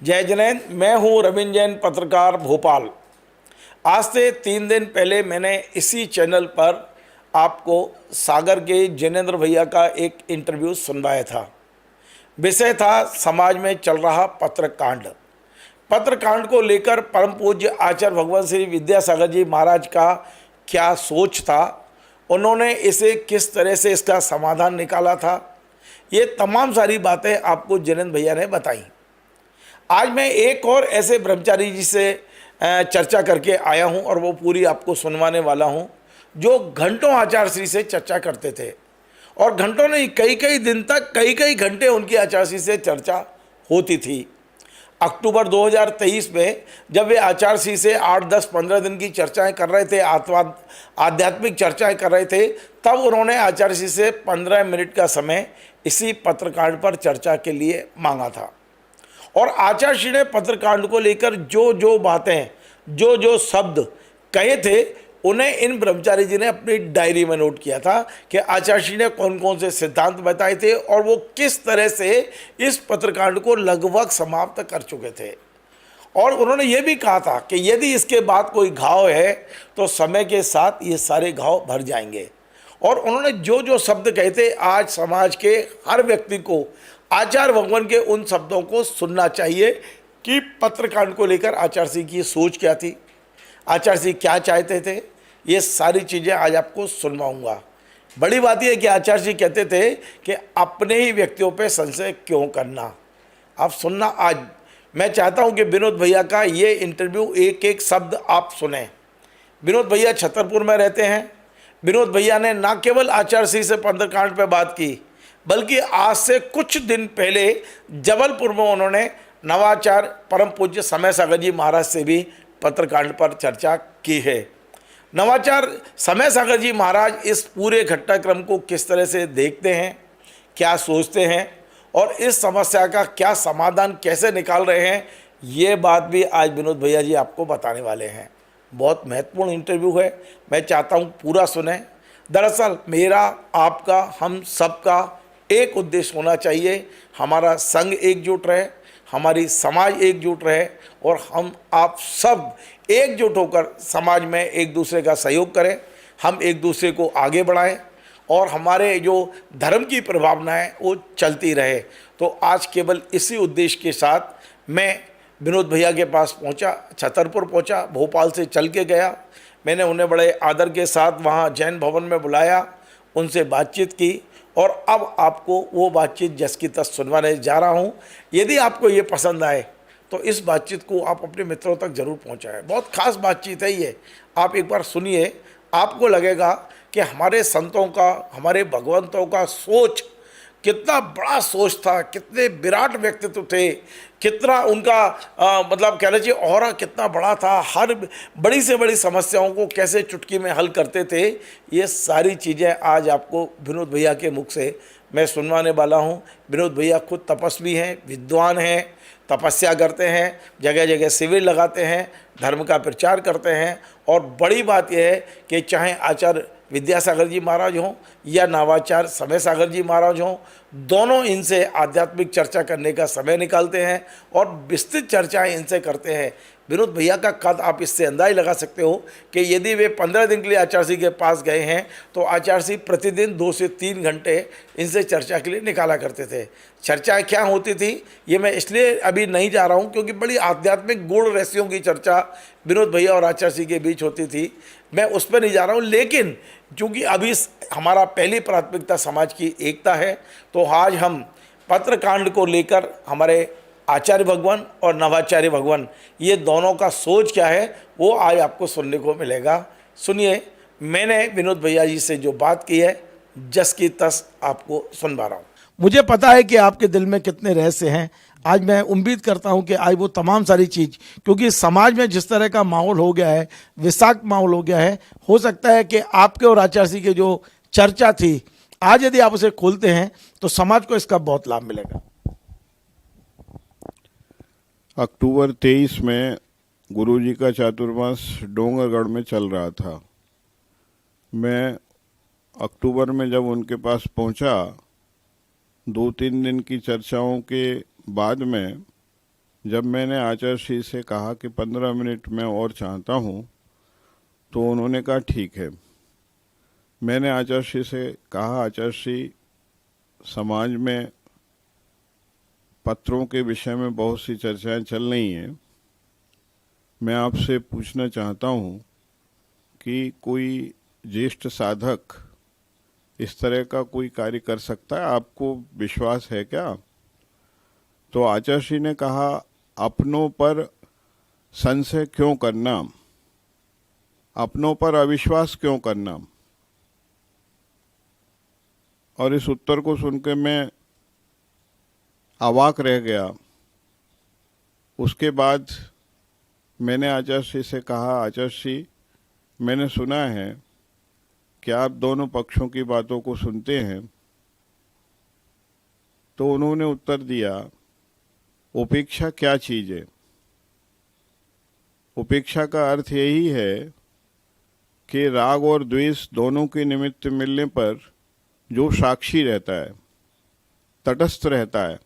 जय जैन। मैं हूं रविंद्र जैन, पत्रकार, भोपाल। आज से 3 दिन पहले मैंने इसी चैनल पर आपको सागर के जैनेन्द्र भैया का एक इंटरव्यू सुनवाया था। विषय था समाज में चल रहा पत्रकांड। पत्रकांड को लेकर परम पूज्य आचार्य भगवान श्री विद्यासागर जी महाराज का क्या सोच था, उन्होंने इसे किस तरह से इसका समाधान निकाला था, ये तमाम सारी बातें आपको जैनेन्द्र भैया ने बताई। आज मैं एक और ऐसे ब्रह्मचारी जी से चर्चा करके आया हूं और वो पूरी आपको सुनवाने वाला हूं, जो घंटों आचार्यश्री से चर्चा करते थे और घंटों नहीं, कई कई दिन तक, कई कई घंटे उनकी आचार्यश्री से चर्चा होती थी। अक्टूबर 2023 में जब वे आचार्यश्री से 8, 10, 15 दिन की चर्चाएं कर रहे थे, आध्यात्मिक चर्चाएं कर रहे थे, तब उन्होंने आचार्यश्री से 15 मिनट का समय इसी पत्रकांड पर चर्चा के लिए मांगा था। और आचार्यश्री ने पत्रकांड को लेकर जो जो बातें, जो जो शब्द कहे थे, उन्हें इन ब्रह्मचारी जी ने अपनी डायरी में नोट किया था कि आचार्यश्री ने कौन कौन से सिद्धांत बताए थे और वो किस तरह से इस पत्रकांड को लगभग समाप्त कर चुके थे। और उन्होंने ये भी कहा था कि यदि इसके बाद कोई घाव है तो समय के साथ ये सारे घाव भर जाएंगे। और उन्होंने जो जो शब्द कहे थे, आज समाज के हर व्यक्ति को आचार्य भगवान के उन शब्दों को सुनना चाहिए कि पत्रकांड को लेकर आचार्यश्री की सोच क्या थी, आचार्यश्री क्या चाहते थे। ये सारी चीज़ें आज आपको सुनवाऊंगा। बड़ी बात यह है कि आचार्यश्री कहते थे कि अपने ही व्यक्तियों पे संशय क्यों करना। आप सुनना, आज मैं चाहता हूं कि विनोद भैया का ये इंटरव्यू एक एक शब्द आप सुने। विनोद भैया छतरपुर में रहते हैं। विनोद भैया ने न केवल आचार्यश्री से पत्रकांड पर बात की, बल्कि आज से कुछ दिन पहले जबलपुर में उन्होंने नवाचार्य परम पूज्य समय सागर जी महाराज से भी पत्रकांड पर चर्चा की है। नवाचार्य समय सागर जी महाराज इस पूरे घटनाक्रम को किस तरह से देखते हैं, क्या सोचते हैं और इस समस्या का क्या समाधान कैसे निकाल रहे हैं, ये बात भी आज विनोद भैया जी आपको बताने वाले हैं। बहुत महत्वपूर्ण इंटरव्यू है, मैं चाहता हूँ पूरा सुने। दरअसल मेरा, आपका, हम सबका एक उद्देश्य होना चाहिए, हमारा संघ एकजुट रहे, हमारी समाज एकजुट रहे और हम आप सब एकजुट होकर समाज में एक दूसरे का सहयोग करें, हम एक दूसरे को आगे बढ़ाएं और हमारे जो धर्म की प्रभावना है वो चलती रहे। तो आज केवल इसी उद्देश्य के साथ मैं विनोद भैया के पास पहुंचा, छतरपुर पहुंचा, भोपाल से चल के गया। मैंने उन्हें बड़े आदर के साथ वहां जैन भवन में बुलाया, उनसे बातचीत की और अब आपको वो बातचीत जस की तस सुनवाने जा रहा हूँ। यदि आपको ये पसंद आए तो इस बातचीत को आप अपने मित्रों तक जरूर पहुँचाएं। बहुत खास बातचीत है ये, आप एक बार सुनिए, आपको लगेगा कि हमारे संतों का, हमारे भगवंतों का सोच कितना बड़ा सोच था, कितने विराट व्यक्तित्व थे, कितना उनका मतलब कह लीजिए ऑरा कितना बड़ा था, हर बड़ी से बड़ी समस्याओं को कैसे चुटकी में हल करते थे। ये सारी चीज़ें आज आपको विनोद भैया के मुख से मैं सुनवाने वाला हूँ। विनोद भैया खुद तपस्वी हैं, विद्वान हैं, तपस्या करते हैं, जगह जगह शिविर लगाते हैं, धर्म का प्रचार करते हैं। और बड़ी बात यह है कि चाहे आचार्य विद्यासागर जी महाराज हों या नवाचार्य समय सागर जी महाराज हों, दोनों इनसे आध्यात्मिक चर्चा करने का समय निकालते हैं और विस्तृत चर्चाएं इनसे करते हैं। विनोद भैया का कद आप इससे अंदाज़ लगा सकते हो कि यदि वे 15 दिन के लिए आचार्यश्री के पास गए हैं तो आचार्यश्री प्रतिदिन 2 से 3 घंटे इनसे चर्चा के लिए निकाला करते थे। चर्चाएं क्या होती थी ये मैं इसलिए अभी नहीं जा रहा हूं क्योंकि बड़ी आध्यात्मिक गूढ़ रहस्यों की चर्चा विनोद भैया और आचार्यश्री के बीच होती थी, मैं उस पर नहीं जा रहा हूँ। लेकिन चूँकि अभी हमारा पहली प्राथमिकता समाज की एकता है, तो आज हम पत्रकांड को लेकर हमारे आचार्य भगवान और नवाचार्य भगवान, ये दोनों का सोच क्या है वो आज आपको सुनने को मिलेगा। सुनिए, मैंने विनोद भैया जी से जो बात की है जस की तस आपको सुनवा रहा हूँ। मुझे पता है कि आपके दिल में कितने रहस्य हैं। आज मैं उम्मीद करता हूं कि आज वो तमाम सारी चीज़, क्योंकि समाज में जिस तरह का माहौल हो गया है, विषाक्त माहौल हो गया है, हो सकता है कि आपके और आचार्यश्री की जो चर्चा थी, आज यदि आप उसे खोलते हैं तो समाज को इसका बहुत लाभ मिलेगा। अक्टूबर 23 में गुरुजी का चातुर्मास डोंगरगढ़ में चल रहा था। मैं अक्टूबर में जब उनके पास पहुंचा, 2-3 दिन की चर्चाओं के बाद में जब मैंने आचार्य श्री से कहा कि 15 मिनट मैं और चाहता हूँ, तो उन्होंने कहा ठीक है। मैंने आचार्य श्री से कहा, आचार्य श्री, समाज में पत्रों के विषय में बहुत सी चर्चाएं चल रही हैं। मैं आपसे पूछना चाहता हूँ कि कोई ज्येष्ठ साधक इस तरह का कोई कार्य कर सकता है, आपको विश्वास है क्या? तो आचार्य श्री ने कहा, अपनों पर संशय क्यों करना, अपनों पर अविश्वास क्यों करना। और इस उत्तर को सुनकर मैं अवाक रह गया। उसके बाद मैंने आचार्य श्री से कहा, आचार्य श्री, मैंने सुना है कि आप दोनों पक्षों की बातों को सुनते हैं। तो उन्होंने उत्तर दिया, उपेक्षा क्या चीज़ है? उपेक्षा का अर्थ यही है कि राग और द्वेष दोनों के निमित्त मिलने पर जो साक्षी रहता है, तटस्थ रहता है,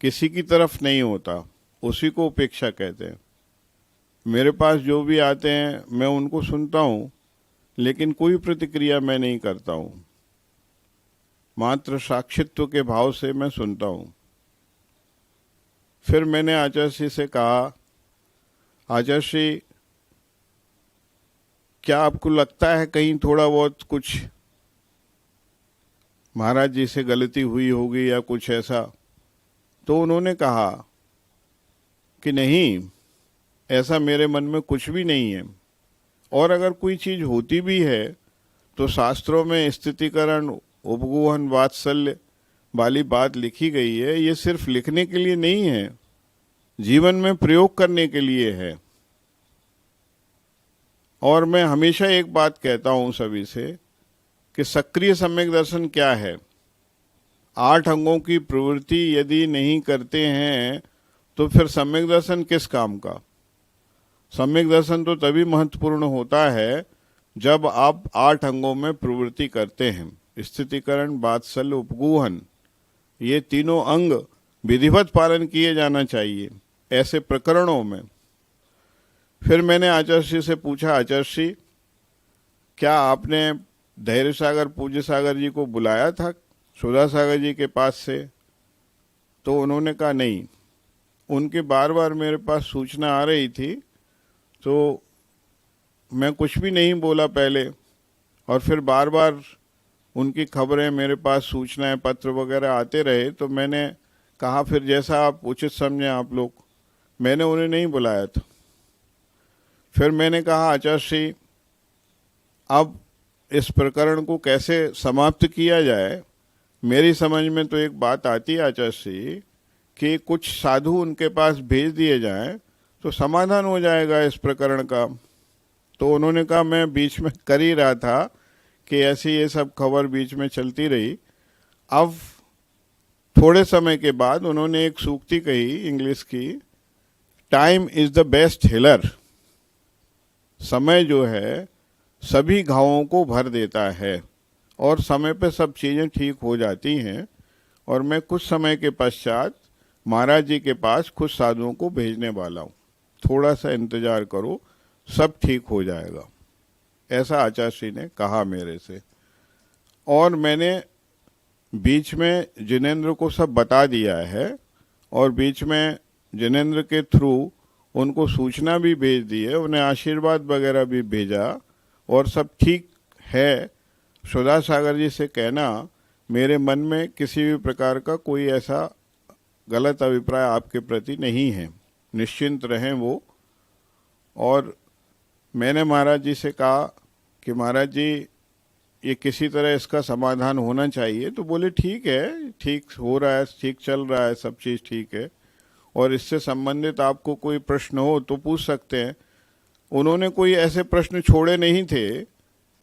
किसी की तरफ नहीं होता, उसी को उपेक्षा कहते हैं। मेरे पास जो भी आते हैं मैं उनको सुनता हूँ, लेकिन कोई प्रतिक्रिया मैं नहीं करता हूँ, मात्र साक्षित्व के भाव से मैं सुनता हूँ। फिर मैंने आचार्य श्री से कहा, आचार्य श्री, क्या आपको लगता है कहीं थोड़ा बहुत कुछ महाराज जी से गलती हुई होगी या कुछ ऐसा? तो उन्होंने कहा कि नहीं, ऐसा मेरे मन में कुछ भी नहीं है। और अगर कोई चीज़ होती भी है तो शास्त्रों में स्थितिकरण, उपगूहन, वात्सल्य वाली बात लिखी गई है। ये सिर्फ लिखने के लिए नहीं है, जीवन में प्रयोग करने के लिए है। और मैं हमेशा एक बात कहता हूँ सभी से कि सक्रिय सम्यक दर्शन क्या है? 8 अंगों की प्रवृत्ति यदि नहीं करते हैं तो फिर सम्यक दर्शन किस काम का? सम्यक दर्शन तो तभी महत्वपूर्ण होता है जब आप 8 अंगों में प्रवृत्ति करते हैं। स्थितिकरण, वात्सल्य, उपगूहन, ये तीनों अंग विधिवत पालन किए जाना चाहिए ऐसे प्रकरणों में। फिर मैंने आचार्य श्री से पूछा, आचार्य श्री, क्या आपने धैर्य सागर, पूज्य सागर जी को बुलाया था सुधा सागर जी के पास से? तो उन्होंने कहा नहीं, उनके बार बार मेरे पास सूचना आ रही थी तो मैं कुछ भी नहीं बोला पहले, और फिर बार बार उनकी खबरें मेरे पास, सूचनाएं, पत्र वगैरह आते रहे, तो मैंने कहा फिर जैसा आप उचित समझें आप लोग, मैंने उन्हें नहीं बुलाया था। फिर मैंने कहा, आचार्य श्री, अब इस प्रकरण को कैसे समाप्त किया जाए? मेरी समझ में तो एक बात आती है आचार्य श्री कि कुछ साधु उनके पास भेज दिए जाएं तो समाधान हो जाएगा इस प्रकरण का। तो उन्होंने कहा, मैं बीच में कर ही रहा था कि ऐसी ये सब खबर बीच में चलती रही। अब थोड़े समय के बाद उन्होंने एक सूक्ति कही इंग्लिश की, time is the best healer. समय जो है सभी घावों को भर देता है और समय पे सब चीज़ें ठीक हो जाती हैं। और मैं कुछ समय के पश्चात महाराज जी के पास कुछ साधुओं को भेजने वाला हूँ, थोड़ा सा इंतजार करो, सब ठीक हो जाएगा, ऐसा आचार्य श्री ने कहा मेरे से। और मैंने बीच में जिनेंद्र को सब बता दिया है और बीच में जिनेंद्र के थ्रू उनको सूचना भी भेज दी है, उन्हें आशीर्वाद वगैरह भी भेजा और सब ठीक है। सुधा सागर जी से कहना, मेरे मन में किसी भी प्रकार का कोई ऐसा गलत अभिप्राय आपके प्रति नहीं है, निश्चिंत रहें वो। और मैंने महाराज जी से कहा कि महाराज जी, ये किसी तरह इसका समाधान होना चाहिए। तो बोले ठीक है, ठीक हो रहा है, ठीक चल रहा है, सब चीज़ ठीक है, और इससे संबंधित आपको कोई प्रश्न हो तो पूछ सकते हैं। उन्होंने कोई ऐसे प्रश्न छोड़े नहीं थे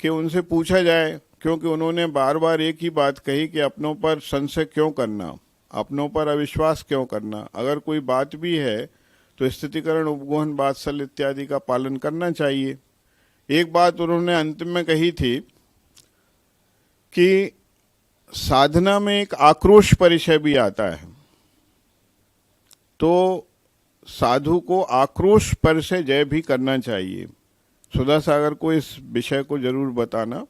कि उनसे पूछा जाए, क्योंकि उन्होंने बार बार एक ही बात कही कि अपनों पर संशय क्यों करना, अपनों पर अविश्वास क्यों करना। अगर कोई बात भी है तो स्थितिकरण, उपगूहन, वात्सल्य इत्यादि का पालन करना चाहिए। एक बात उन्होंने अंतिम में कही थी कि साधना में एक आक्रोश परिचय भी आता है। तो साधु को आक्रोश पर से जय भी करना चाहिए। सुधा सागर को इस विषय को जरूर बताना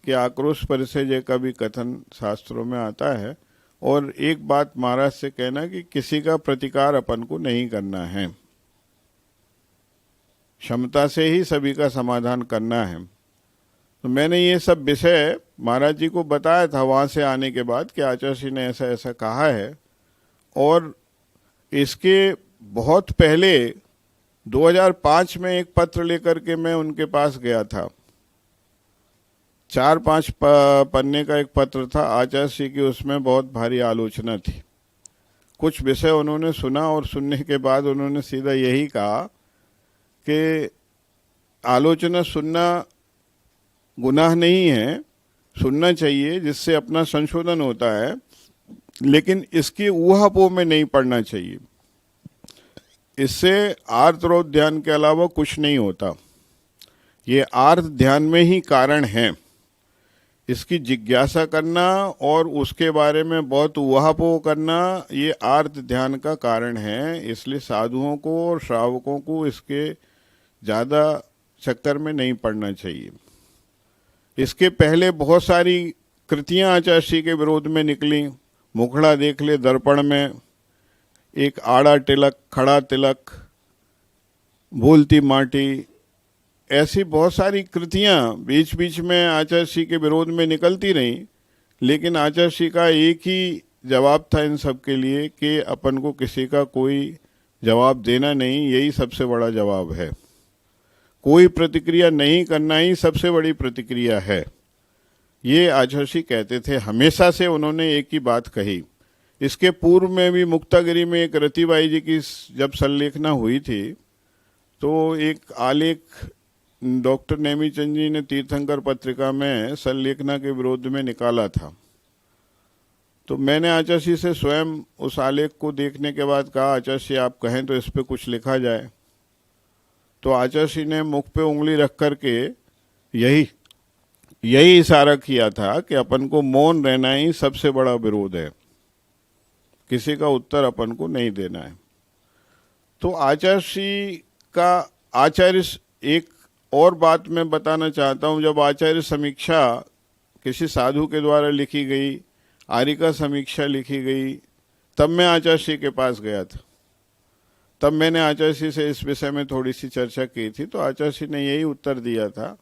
कि आक्रोश पर से जय का भी कथन शास्त्रों में आता है। और एक बात महाराज से कहना कि किसी का प्रतिकार अपन को नहीं करना है, क्षमता से ही सभी का समाधान करना है। तो मैंने ये सब विषय महाराज जी को बताया था वहाँ से आने के बाद कि आचार्य श्री ने ऐसा ऐसा कहा है। और इसके बहुत पहले 2005 में एक पत्र लेकर के मैं उनके पास गया था। 4-5 पन्ने का एक पत्र था आचार्य श्री की, उसमें बहुत भारी आलोचना थी। कुछ विषय उन्होंने सुना और सुनने के बाद उन्होंने सीधा यही कहा कि आलोचना सुनना गुनाह नहीं है, सुनना चाहिए जिससे अपना संशोधन होता है, लेकिन इसकी ऊहापोह में नहीं पड़ना चाहिए। इससे आर्त और ध्यान के अलावा कुछ नहीं होता। ये आर्त ध्यान में ही कारण है। इसकी जिज्ञासा करना और उसके बारे में बहुत ऊहापोह करना ये आर्त ध्यान का कारण है। इसलिए साधुओं को और श्रावकों को इसके ज़्यादा चक्कर में नहीं पड़ना चाहिए। इसके पहले बहुत सारी कृतियां आचार्य श्री के विरोध में निकली। मुखड़ा देख ले दर्पण में, एक आड़ा तिलक, खड़ा तिलक, बोलती माटी, ऐसी बहुत सारी कृतियां बीच बीच में आचार्य श्री के विरोध में निकलती रहीं। लेकिन आचार्य श्री का एक ही जवाब था इन सब के लिए कि अपन को किसी का कोई जवाब देना नहीं, यही सबसे बड़ा जवाब है। कोई प्रतिक्रिया नहीं करना ही सबसे बड़ी प्रतिक्रिया है। ये आचार्य श्री कहते थे, हमेशा से उन्होंने एक ही बात कही। इसके पूर्व में भी मुक्तागिरी में एक रतिबाई जी की जब संलेखना हुई थी तो एक आलेख डॉक्टर नेमीचंद जी ने तीर्थंकर पत्रिका में संलेखना के विरोध में निकाला था। तो मैंने आचार्य श्री से स्वयं उस आलेख को देखने के बाद कहा, आचार्य श्री आप कहें तो इस पे कुछ लिखा जाए। तो आचार्य श्री ने मुख पे उंगली रख करके यही इशारा किया था कि अपन को मौन रहना ही सबसे बड़ा विरोध है, किसी का उत्तर अपन को नहीं देना है। तो आचार्य श्री का एक और बात मैं बताना चाहता हूँ। जब आचार्य समीक्षा किसी साधु के द्वारा लिखी गई, आरिका समीक्षा लिखी गई, तब मैं आचार्य श्री के पास गया था। तब मैंने आचार्य श्री से इस विषय में थोड़ी सी चर्चा की थी। तो आचार्य श्री ने यही उत्तर दिया था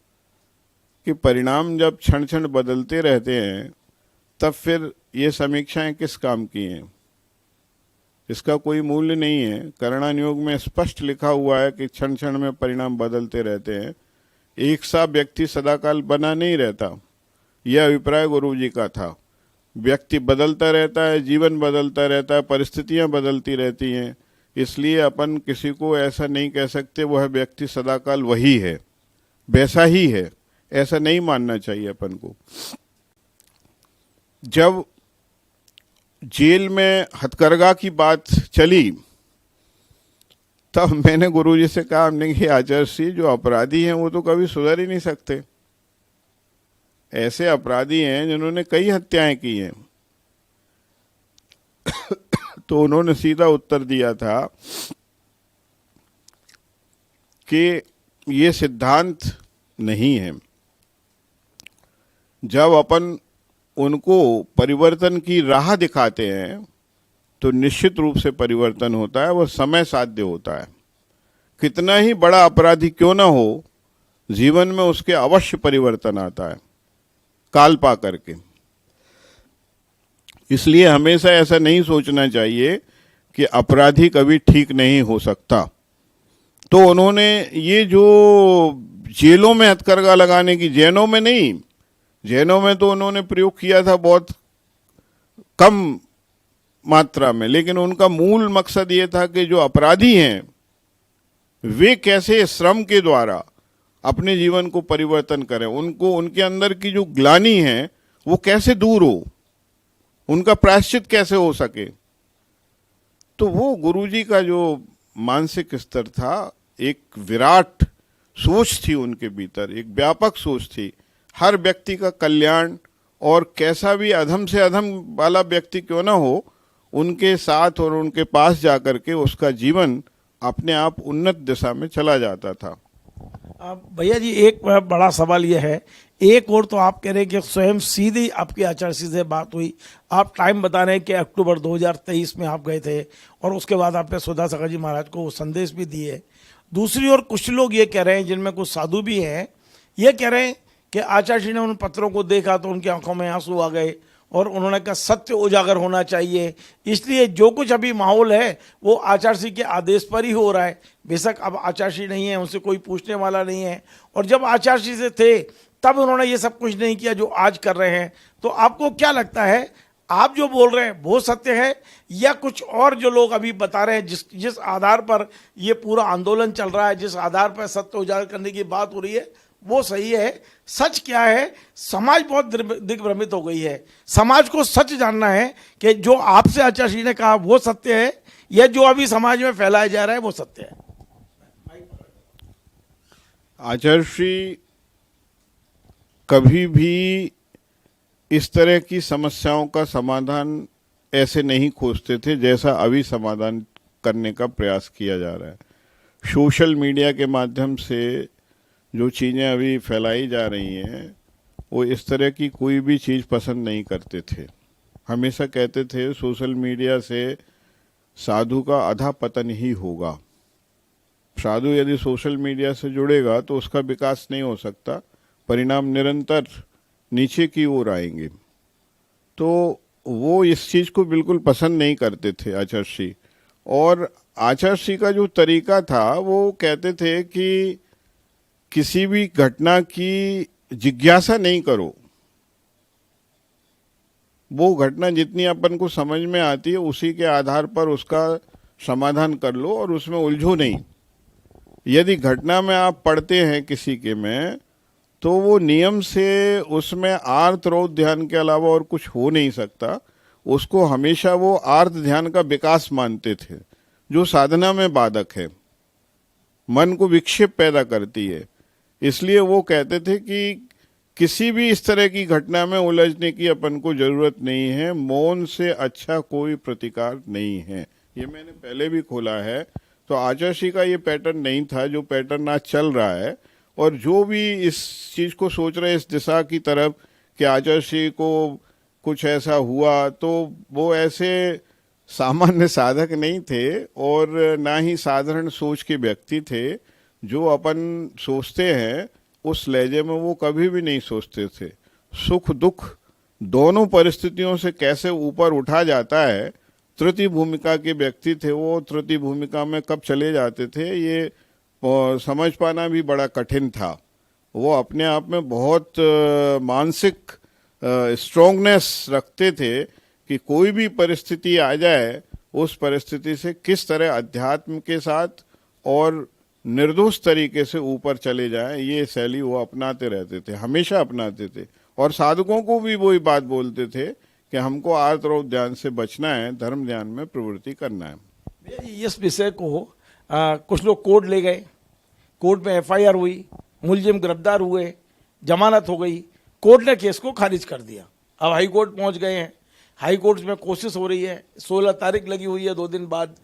कि परिणाम जब क्षण क्षण बदलते रहते हैं तब फिर ये समीक्षाएं किस काम की हैं, इसका कोई मूल्य नहीं है। करणान योग में स्पष्ट लिखा हुआ है कि क्षण क्षण में परिणाम बदलते रहते हैं, एक सा व्यक्ति सदाकाल बना नहीं रहता। यह अभिप्राय गुरु जी का था। व्यक्ति बदलता रहता है, जीवन बदलता रहता है, परिस्थितियां बदलती रहती हैं। इसलिए अपन किसी को ऐसा नहीं कह सकते वह व्यक्ति सदाकाल वही है, वैसा ही है, ऐसा नहीं मानना चाहिए अपन को। जब जेल में हथकरघा की बात चली तब मैंने गुरुजी से कहा, हमने कि आचार्य श्री जो अपराधी हैं वो तो कभी सुधर ही नहीं सकते। ऐसे अपराधी हैं जिन्होंने कई हत्याएं की हैं। तो उन्होंने सीधा उत्तर दिया था कि ये सिद्धांत नहीं है। जब अपन उनको परिवर्तन की राह दिखाते हैं तो निश्चित रूप से परिवर्तन होता है, वह समय साध्य होता है। कितना ही बड़ा अपराधी क्यों ना हो, जीवन में उसके अवश्य परिवर्तन आता है, काल पा करके। इसलिए हमेशा ऐसा नहीं सोचना चाहिए कि अपराधी कभी ठीक नहीं हो सकता। तो उन्होंने ये जो जेलों में हथकरघा लगाने की, जैनों में नहीं, जैनों में तो उन्होंने प्रयोग किया था बहुत कम मात्रा में, लेकिन उनका मूल मकसद ये था कि जो अपराधी हैं वे कैसे श्रम के द्वारा अपने जीवन को परिवर्तन करें, उनको उनके अंदर की जो ग्लानि है वो कैसे दूर हो, उनका प्रायश्चित कैसे हो सके। तो वो गुरुजी का जो मानसिक स्तर था, एक विराट सोच थी उनके भीतर, एक व्यापक सोच थी। हर व्यक्ति का कल्याण, और कैसा भी अधम से अधम वाला व्यक्ति क्यों ना हो उनके साथ और उनके पास जाकर के उसका जीवन अपने आप उन्नत दिशा में चला जाता था। भैया जी, एक बड़ा सवाल यह है, एक और तो आप कह रहे हैं कि स्वयं सीधी आपकी आचार्य से बात हुई, आप टाइम बता रहे हैं कि अक्टूबर 2023 में आप गए थे और उसके बाद आपने सुधा सखा जी महाराज को वो संदेश भी दिए। दूसरी ओर कुछ लोग ये कह रहे हैं, जिनमें कुछ साधु भी हैं, ये कह रहे हैं कि आचार्य जी ने उन पत्रों को देखा तो उनकी आंखों में आंसू आ गए और उन्होंने कहा सत्य उजागर होना चाहिए, इसलिए जो कुछ अभी माहौल है वो आचार्य जी के आदेश पर ही हो रहा है। बेशक अब आचार्य जी नहीं है, उनसे कोई पूछने वाला नहीं है, और जब आचार्य जी से थे तब उन्होंने ये सब कुछ नहीं किया जो आज कर रहे हैं। तो आपको क्या लगता है, आप जो बोल रहे हैं वो सत्य है, या कुछ और जो लोग अभी बता रहे हैं, जिस आधार पर ये पूरा आंदोलन चल रहा है, जिस आधार पर सत्य उजागर करने की बात हो रही है, वो सही है? सच क्या है? समाज बहुत दिग्भ्रमित हो गई है। समाज को सच जानना है कि जो आपसे आचार्य जी ने कहा वो सत्य है, या जो अभी समाज में फैलाया जा रहा है वो सत्य है? आचार्य श्री कभी भी इस तरह की समस्याओं का समाधान ऐसे नहीं खोजते थे जैसा अभी समाधान करने का प्रयास किया जा रहा है। सोशल मीडिया के माध्यम से जो चीज़ें अभी फैलाई जा रही हैं, वो इस तरह की कोई भी चीज़ पसंद नहीं करते थे। हमेशा कहते थे सोशल मीडिया से साधु का अधा पतन ही होगा। साधु यदि सोशल मीडिया से जुड़ेगा तो उसका विकास नहीं हो सकता, परिणाम निरंतर नीचे की ओर आएंगे। तो वो इस चीज़ को बिल्कुल पसंद नहीं करते थे आचार्य श्री। और आचार्य श्री का जो तरीका था, वो कहते थे कि किसी भी घटना की जिज्ञासा नहीं करो, वो घटना जितनी अपन को समझ में आती है उसी के आधार पर उसका समाधान कर लो और उसमें उलझो नहीं। यदि घटना में आप पढ़ते हैं किसी के में, तो वो नियम से उसमें आर्त रौद्र ध्यान के अलावा और कुछ हो नहीं सकता। उसको हमेशा वो आर्त ध्यान का विकास मानते थे, जो साधना में बाधक है, मन को विक्षेप पैदा करती है। इसलिए वो कहते थे कि किसी भी इस तरह की घटना में उलझने की अपन को जरूरत नहीं है, मौन से अच्छा कोई प्रतिकार नहीं है। ये मैंने पहले भी खोला है। तो आचार्य श्री का ये पैटर्न नहीं था जो पैटर्न आज चल रहा है। और जो भी इस चीज़ को सोच रहे इस दिशा की तरफ कि आचार्य श्री को कुछ ऐसा हुआ, तो वो ऐसे सामान्य साधक नहीं थे और ना ही साधारण सोच के व्यक्ति थे। जो अपन सोचते हैं उस लहजे में वो कभी भी नहीं सोचते थे। सुख दुख दोनों परिस्थितियों से कैसे ऊपर उठा जाता है, तृतीय भूमिका के व्यक्ति थे वो। तृतीय भूमिका में कब चले जाते थे ये समझ पाना भी बड़ा कठिन था। वो अपने आप में बहुत मानसिक स्ट्रोंगनेस रखते थे कि कोई भी परिस्थिति आ जाए, उस परिस्थिति से किस तरह अध्यात्म के साथ और निर्दोष तरीके से ऊपर चले जाएं, ये शैली वो अपनाते रहते थे, हमेशा अपनाते थे। और साधकों को भी वही बात बोलते थे कि हमको आर्त रौद्र ध्यान से बचना है, धर्म ध्यान में प्रवृत्ति करना है। इस विषय को कुछ लोग कोर्ट ले गए, कोर्ट में एफआईआर हुई, मुलजिम गिरफ्तार हुए, जमानत हो गई, कोर्ट ने केस को खारिज कर दिया। अब हाई कोर्ट पहुंच गए हैं, हाई कोर्ट में कोशिश हो रही है, 16 तारीख लगी हुई है 2 दिन बाद।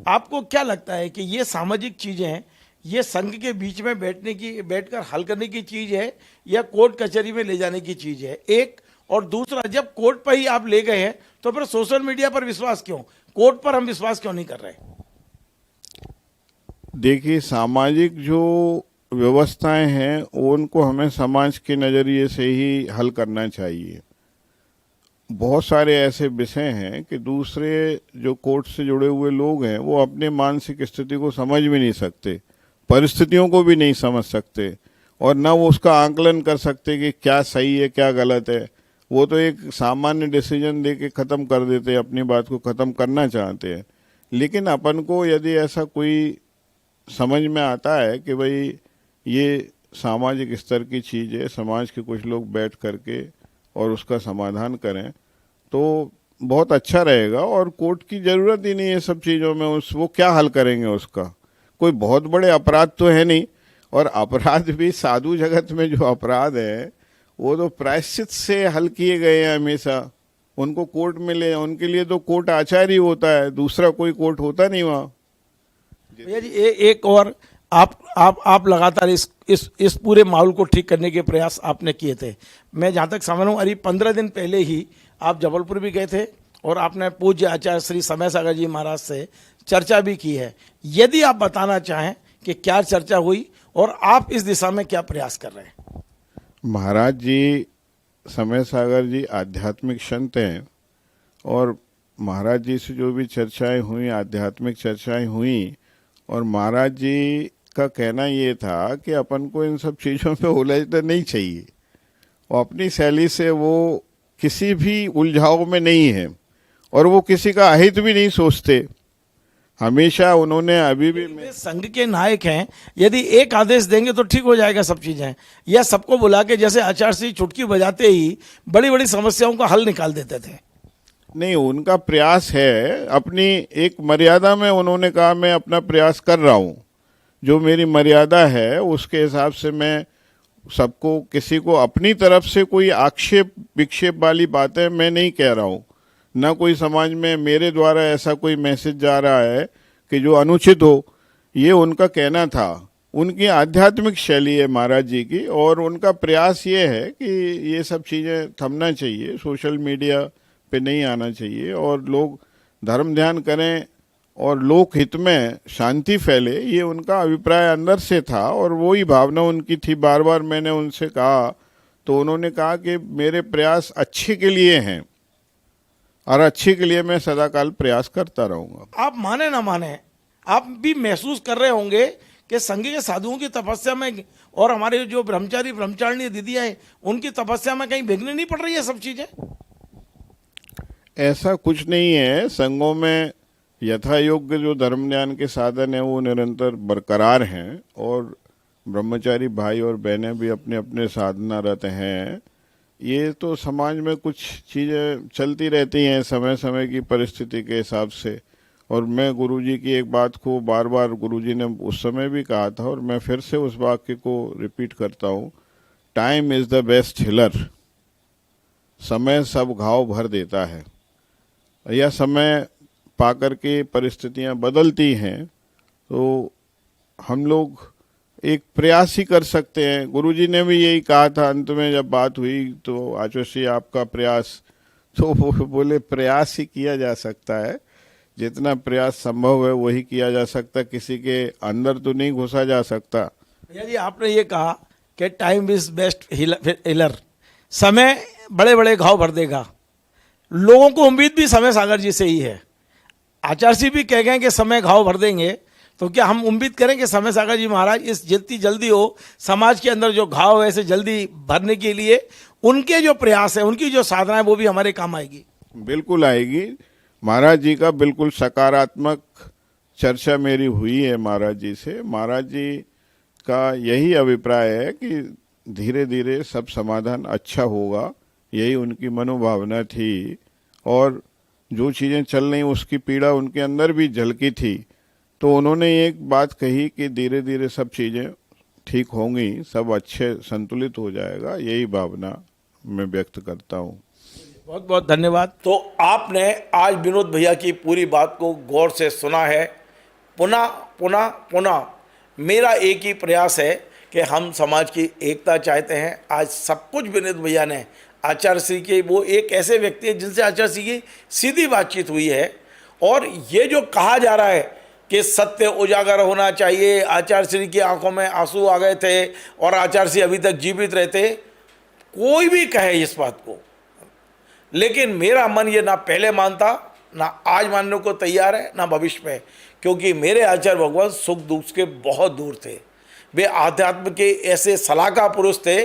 आपको क्या लगता है कि ये सामाजिक चीज़ें हैं, ये संघ के बीच में बैठकर हल करने की चीज़ है या कोर्ट कचहरी में ले जाने की चीज़ है? एक, और दूसरा, जब कोर्ट पर ही आप ले गए हैं तो फिर सोशल मीडिया पर विश्वास क्यों, कोर्ट पर हम विश्वास क्यों नहीं कर रहे? देखिए, सामाजिक जो व्यवस्थाएं हैं उनको हमें समाज के नज़रिए से ही हल करना चाहिए। बहुत सारे ऐसे विषय हैं कि दूसरे जो कोर्ट से जुड़े हुए लोग हैं वो अपने मानसिक स्थिति को समझ भी नहीं सकते, परिस्थितियों को भी नहीं समझ सकते और ना वो उसका आंकलन कर सकते कि क्या सही है क्या गलत है। वो तो एक सामान्य डिसीजन दे के ख़त्म कर देते हैं, अपनी बात को ख़त्म करना चाहते हैं। लेकिन अपन को यदि ऐसा कोई समझ में आता है कि भाई ये सामाजिक स्तर की चीज़ है, समाज के कुछ लोग बैठ करके और उसका समाधान करें, तो बहुत अच्छा रहेगा। और कोर्ट की ज़रूरत ही नहीं है सब चीज़ों में। वो क्या हल करेंगे उसका? कोई बहुत बड़े अपराध तो है नहीं। और अपराध भी साधु जगत में जो अपराध है वो तो प्रायश्चित से हल किए गए हैं हमेशा। उनको कोर्ट में ले, उनके लिए तो कोर्ट आचार्य ही होता है, दूसरा कोई कोर्ट होता नहीं वहाँ। भैया जी एक और आप लगातार इस पूरे माहौल को ठीक करने के प्रयास आपने किए थे। मैं जहाँ तक समझ रहा हूँ, अभी 15 दिन पहले ही आप जबलपुर भी गए थे और आपने पूज्य आचार्य श्री समय सागर जी महाराज से चर्चा भी की है। यदि आप बताना चाहें कि क्या चर्चा हुई और आप इस दिशा में क्या प्रयास कर रहे हैं। महाराज जी, समय सागर जी आध्यात्मिक संत हैं और महाराज जी से जो भी चर्चाएं हुई, आध्यात्मिक चर्चाएं हुई, और महाराज जी का कहना ये था कि अपन को इन सब चीज़ों में उलझना नहीं चाहिए, और अपनी शैली से वो किसी भी उलझाव में नहीं है और वो किसी का अहित भी नहीं सोचते। हमेशा उन्होंने अभी भी वे संघ के नायक हैं, यदि एक आदेश देंगे तो ठीक हो जाएगा सब चीजें, या सबको बुला के जैसे आचार्य श्री चुटकी बजाते ही बड़ी बड़ी समस्याओं का हल निकाल देते थे। नहीं, उनका प्रयास है, अपनी एक मर्यादा में उन्होंने कहा मैं अपना प्रयास कर रहा हूँ, जो मेरी मर्यादा है उसके हिसाब से मैं सबको, किसी को अपनी तरफ से कोई आक्षेप विक्षेप वाली बातें मैं नहीं कह रहा हूँ, ना कोई समाज में मेरे द्वारा ऐसा कोई मैसेज जा रहा है कि जो अनुचित हो, ये उनका कहना था। उनकी आध्यात्मिक शैली है महाराज जी की, और उनका प्रयास ये है कि ये सब चीज़ें थमना चाहिए, सोशल मीडिया पे नहीं आना चाहिए और लोग धर्म ध्यान करें और लोक हित में शांति फैले, ये उनका अभिप्राय अंदर से था और वही भावना उनकी थी। बार बार मैंने उनसे कहा तो उन्होंने कहा कि मेरे प्रयास अच्छे के लिए हैं और अच्छे के लिए मैं सदाकाल प्रयास करता रहूँगा। आप माने ना माने, आप भी महसूस कर रहे होंगे कि संघ के साधुओं की तपस्या में और हमारे जो ब्रह्मचारी ब्रह्मचारिणी दीदियाँ हैं उनकी तपस्या में कहीं विघ्न नहीं पड़ रही है सब चीज़ें। ऐसा कुछ नहीं है, संघों में यथा योग्य जो धर्म ज्ञान के साधन है वो निरंतर बरकरार हैं और ब्रह्मचारी भाई और बहनें भी अपने अपने साधनारत हैं। ये तो समाज में कुछ चीज़ें चलती रहती हैं समय समय की परिस्थिति के हिसाब से, और मैं गुरुजी की एक बात को बार बार गुरुजी ने उस समय भी कहा था और मैं फिर से उस वाक्य को रिपीट करता हूँ, time is the best healer. समय सब घाव भर देता है। यह समय पाकर के परिस्थितियां बदलती हैं तो हम लोग एक प्रयास ही कर सकते हैं। गुरुजी ने भी यही कहा था अंत में जब बात हुई तो, आचार्य श्री आपका प्रयास, तो वो बोले प्रयास ही किया जा सकता है, जितना प्रयास संभव है वही किया जा सकता, किसी के अंदर तो नहीं घुसा जा सकता। भैया जी आपने ये कहा कि टाइम इज बेस्ट हीलर, समय बड़े बड़े घाव भर देगा। लोगों को उम्मीद भी समय सागर जी से ही है। आचार्य जी भी कह गए कि समय घाव भर देंगे, तो क्या हम उम्मीद करें कि समय सागर जी महाराज इस जितनी जल्दी हो समाज के अंदर जो घाव है इसे जल्दी भरने के लिए उनके जो प्रयास है, उनकी जो साधना है वो भी हमारे काम आएगी? बिल्कुल आएगी। महाराज जी का बिल्कुल सकारात्मक चर्चा मेरी हुई है महाराज जी से। महाराज जी का यही अभिप्राय है कि धीरे धीरे सब समाधान अच्छा होगा, यही उनकी मनोभावना थी। और जो चीज़ें चल रही उसकी पीड़ा उनके अंदर भी झलकी थी, तो उन्होंने एक बात कही कि धीरे धीरे सब चीज़ें ठीक होंगी, सब अच्छे संतुलित हो जाएगा, यही भावना मैं व्यक्त करता हूँ। बहुत बहुत धन्यवाद। तो आपने आज विनोद भैया की पूरी बात को गौर से सुना है। पुनः पुनः पुनः मेरा एक ही प्रयास है कि हम समाज की एकता चाहते हैं। आज सब कुछ विनोद भैया ने आचार्य श्री के, वो एक ऐसे व्यक्ति हैं जिनसे आचार्य श्री की सीधी बातचीत हुई है, और ये जो कहा जा रहा है कि सत्य उजागर होना चाहिए, आचार्य श्री की आंखों में आंसू आ गए थे और आचार्य श्री अभी तक जीवित रहते, कोई भी कहे इस बात को, लेकिन मेरा मन ये ना पहले मानता, ना आज मानने को तैयार है, ना भविष्य में, क्योंकि मेरे आचार्य भगवान सुख दुख के बहुत दूर थे। वे आध्यात्म के ऐसे सलाहकार पुरुष थे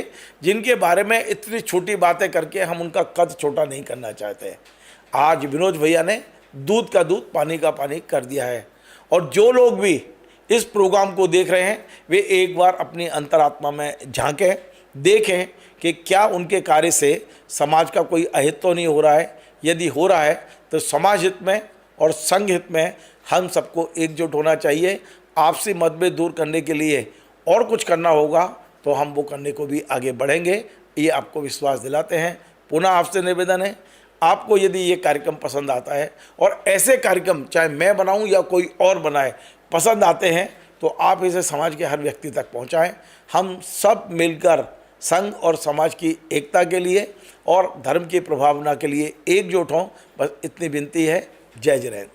जिनके बारे में इतनी छोटी बातें करके हम उनका कद छोटा नहीं करना चाहते। आज विनोद भैया ने दूध का दूध पानी का पानी कर दिया है, और जो लोग भी इस प्रोग्राम को देख रहे हैं वे एक बार अपनी अंतरात्मा में झांकें, देखें कि क्या उनके कार्य से समाज का कोई अहित तो नहीं हो रहा है। यदि हो रहा है तो समाज हित में और संघ हित में हम सबको एकजुट होना चाहिए। आपसी मतभेद दूर करने के लिए और कुछ करना होगा तो हम वो करने को भी आगे बढ़ेंगे, ये आपको विश्वास दिलाते हैं। पुनः आपसे निवेदन है, आपको यदि ये कार्यक्रम पसंद आता है और ऐसे कार्यक्रम चाहे मैं बनाऊं या कोई और बनाए पसंद आते हैं तो आप इसे समाज के हर व्यक्ति तक पहुंचाएं। हम सब मिलकर संघ और समाज की एकता के लिए और धर्म की प्रभावना के लिए एकजुट हों, बस इतनी विनती है। जय जय हिंद।